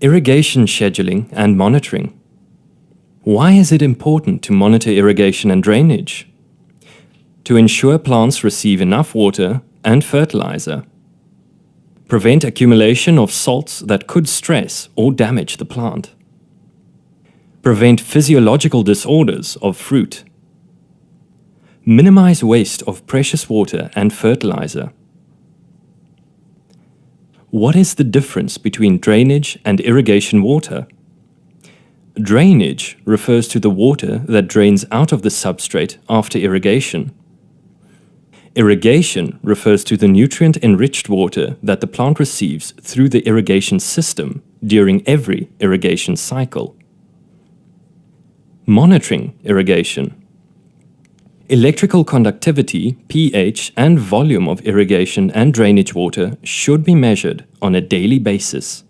Irrigation scheduling and monitoring. Why is it important to monitor irrigation and drainage? To ensure plants receive enough water and fertilizer. Prevent accumulation of salts that could stress or damage the plant. Prevent physiological disorders of fruit. Minimize waste of precious water and fertilizer. What is the difference between drainage and irrigation water? Drainage refers to the water that drains out of the substrate after irrigation. Irrigation refers to the nutrient-enriched water that the plant receives through the irrigation system during every irrigation cycle. Monitoring irrigation. Electrical conductivity, pH, and volume of irrigation and drainage water should be measured on a daily basis.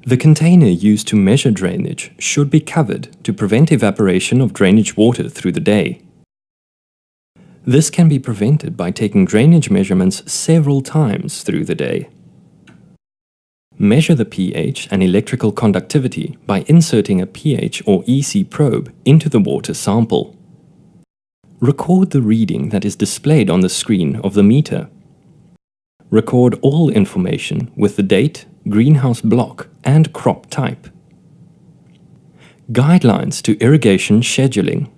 The container used to measure drainage should be covered to prevent evaporation of drainage water through the day. This can be prevented by taking drainage measurements several times through the day. Measure the pH and electrical conductivity by inserting a pH or EC probe into the water sample. Record the reading that is displayed on the screen of the meter. Record all information with the date, greenhouse block, and crop type. Guidelines to irrigation scheduling.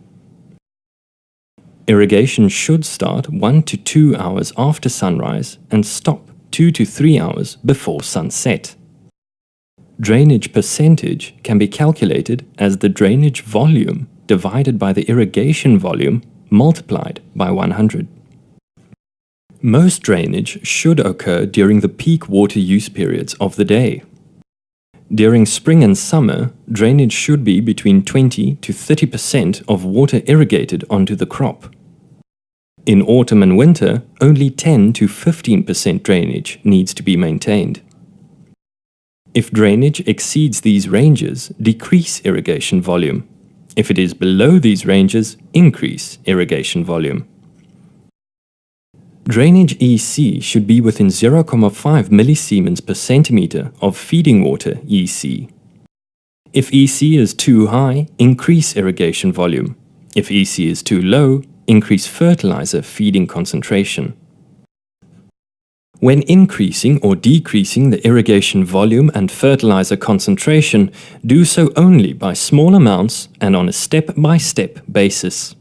Irrigation should start 1 to 2 hours after sunrise and stop 2 to 3 hours before sunset. Drainage percentage can be calculated as the drainage volume divided by the irrigation volume multiplied by 100. Most drainage should occur during the peak water use periods of the day. During spring and summer, drainage should be between 20 to 30% of water irrigated onto the crop. In autumn and winter, only 10 to 15% drainage needs to be maintained. If drainage exceeds these ranges, decrease irrigation volume. If it is below these ranges, increase irrigation volume. Drainage EC should be within 0.5 millisiemens per centimeter of feeding water EC. If EC is too high, increase irrigation volume. If EC is too low, increase fertilizer feeding concentration. When increasing or decreasing the irrigation volume and fertilizer concentration, do so only by small amounts and on a step-by-step basis.